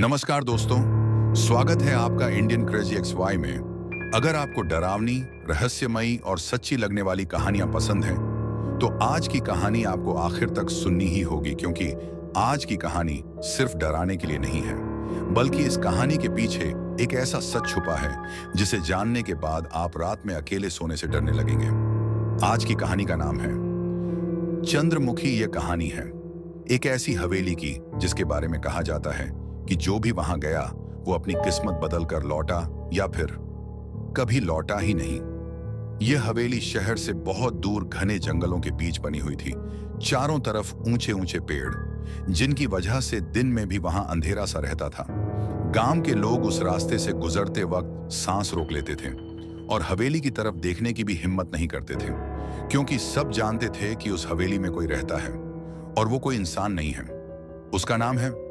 नमस्कार दोस्तों, स्वागत है आपका इंडियन क्रेजी XY में। अगर आपको डरावनी, रहस्यमयी और सच्ची लगने वाली कहानियां पसंद हैं, तो आज की कहानी आपको आखिर तक सुननी ही होगी क्योंकि आज की कहानी सिर्फ डराने के लिए नहीं है, बल्कि इस कहानी के पीछे एक ऐसा सच छुपा है जिसे जानने के बाद आप रात में अकेले सोने से डरने लगेंगे। आज की कहानी का नाम है चंद्रमुखी। ये कहानी है एक ऐसी हवेली की जिसके बारे में कहा जाता है कि जो भी वहां गया वो अपनी किस्मत बदल कर लौटा या फिर कभी लौटा ही नहीं। यह हवेली शहर से बहुत दूर घने जंगलों के बीच बनी हुई थी। चारों तरफ ऊंचे ऊंचे पेड़, जिनकी वजह से दिन में भी वहां अंधेरा सा रहता था। गांव के लोग उस रास्ते से गुजरते वक्त सांस रोक लेते थे और हवेली की तरफ देखने की भी हिम्मत नहीं करते थे, क्योंकि सब जानते थे कि उस हवेली में कोई रहता है और वो कोई इंसान नहीं है। उसका नाम है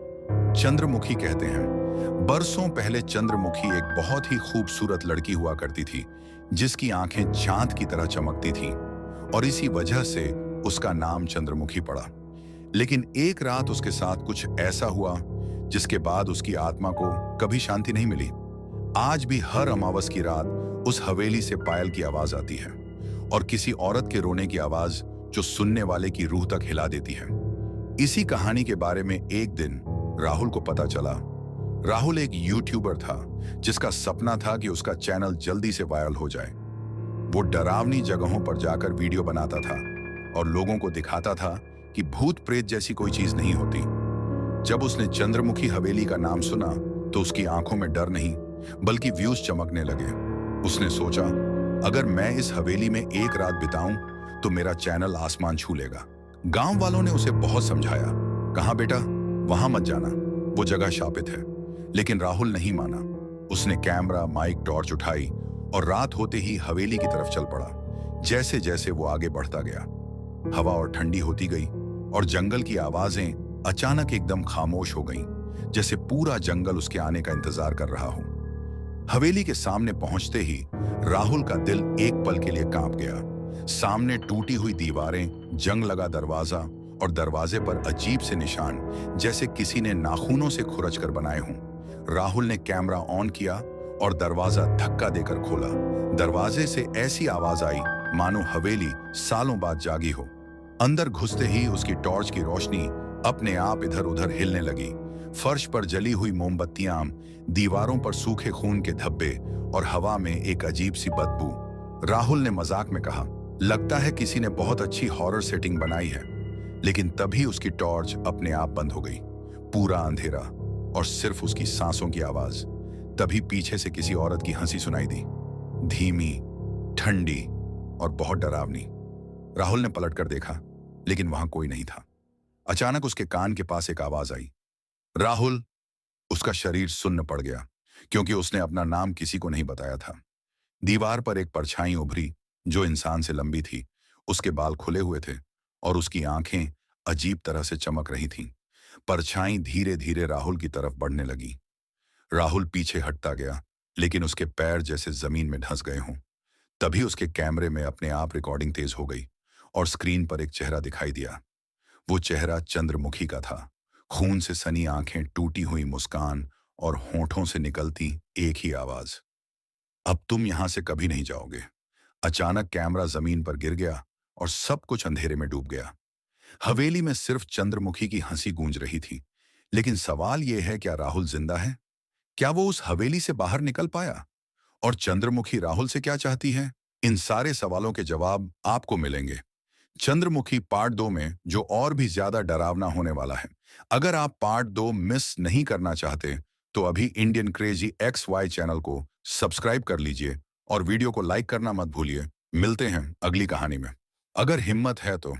चंद्रमुखी कहते हैं। बरसों पहले चंद्रमुखी एक बहुत ही खूबसूरत लड़की हुआ करती थी, जिसकी आंखें चांद की तरह चमकती थीं और इसी वजह से उसका नाम चंद्रमुखी पड़ा। लेकिन एक रात उसके साथ कुछ ऐसा हुआ जिसके बाद उसकी आत्मा को कभी शांति नहीं मिली। आज भी हर अमावस की रात उस हवेली से पायल की आवाज आती है और किसी औरत के रोने की आवाज जो सुनने वाले की रूह तक हिला देती है। इसी कहानी के बारे में एक दिन राहुल को पता चला। राहुल एक यूट्यूबर था जिसका सपना था कि उसका चैनल जल्दी से वायरल हो जाए। वो डरावनी जगहों पर जाकर वीडियो बनाता था और लोगों को दिखाता था कि भूत प्रेत जैसी कोई चीज नहीं होती। जब उसने चंद्रमुखी हवेली का नाम सुना तो उसकी आंखों में डर नहीं बल्कि व्यूज चमकने लगे। उसने सोचा, अगर मैं इस हवेली में एक रात बिताऊं तो मेरा चैनल आसमान छू लेगा। गांव वालों ने उसे बहुत समझाया, कहा बेटा वहां मत जाना, वो जगह शापित है। लेकिन राहुल नहीं माना। उसने कैमरा, माइक, टॉर्च उठाई और रात होते ही हवेली की तरफ चल पड़ा। जैसे जैसे वो आगे बढ़ता गया, हवा और ठंडी होती गई और जंगल की आवाजें अचानक एकदम खामोश हो गईं, जैसे पूरा जंगल उसके आने का इंतजार कर रहा हो। हवेली के सामने पहुंचते ही राहुल का दिल एक पल के लिए कांप गया। सामने टूटी हुई दीवारें, जंग लगा दरवाजा और दरवाजे पर अजीब से निशान, जैसे किसी ने नाखूनों से खुरच कर बनाए हों। राहुल ने कैमरा ऑन किया और दरवाजा धक्का देकर खोला। दरवाजे से ऐसी आवाज आई मानो हवेली सालों बाद जागी हो। अंदर घुसते ही उसकी टॉर्च की रोशनी अपने आप इधर उधर हिलने लगी। फर्श पर जली हुई मोमबत्तियां, दीवारों पर सूखे खून के धब्बे और हवा में एक अजीब सी बदबू। राहुल ने मजाक में कहा, लगता है किसी ने बहुत अच्छी हॉरर सेटिंग बनाई है। लेकिन तभी उसकी टॉर्च अपने आप बंद हो गई। पूरा अंधेरा और सिर्फ उसकी सांसों की आवाज। तभी पीछे से किसी औरत की हंसी सुनाई दी, धीमी, ठंडी और बहुत डरावनी। राहुल ने पलटकर देखा, लेकिन वहां कोई नहीं था। अचानक उसके कान के पास एक आवाज आई, राहुल। उसका शरीर सुन्न पड़ गया क्योंकि उसने अपना नाम किसी को नहीं बताया था। दीवार पर एक परछाई उभरी जो इंसान से लंबी थी। उसके बाल खुले हुए थे और उसकी आंखें अजीब तरह से चमक रही थीं। परछाई धीरे धीरे राहुल की तरफ बढ़ने लगी। राहुल पीछे हटता गया, लेकिन उसके पैर जैसे जमीन में धंस गए हों। तभी उसके कैमरे में अपने आप रिकॉर्डिंग तेज हो गई और स्क्रीन पर एक चेहरा दिखाई दिया। वो चेहरा चंद्रमुखी का था। खून से सनी आंखें, टूटी हुई मुस्कान और होंठों से निकलती एक ही आवाज, अब तुम यहां से कभी नहीं जाओगे। अचानक कैमरा जमीन पर गिर गया और सब कुछ अंधेरे में डूब गया। हवेली में सिर्फ चंद्रमुखी की हंसी गूंज रही थी। लेकिन सवाल यह है, क्या राहुल जिंदा है? क्या वो उस हवेली से बाहर निकल पाया? और चंद्रमुखी राहुल से क्या चाहती है? इन सारे सवालों के जवाब आपको मिलेंगे चंद्रमुखी पार्ट 2 में, जो और भी ज्यादा डरावना होने वाला है। अगर आप पार्ट 2 मिस नहीं करना चाहते तो अभी इंडियन क्रेजी XY चैनल को सब्सक्राइब कर लीजिए और वीडियो को लाइक करना मत भूलिए। मिलते हैं अगली कहानी में। अगर हिम्मत है तो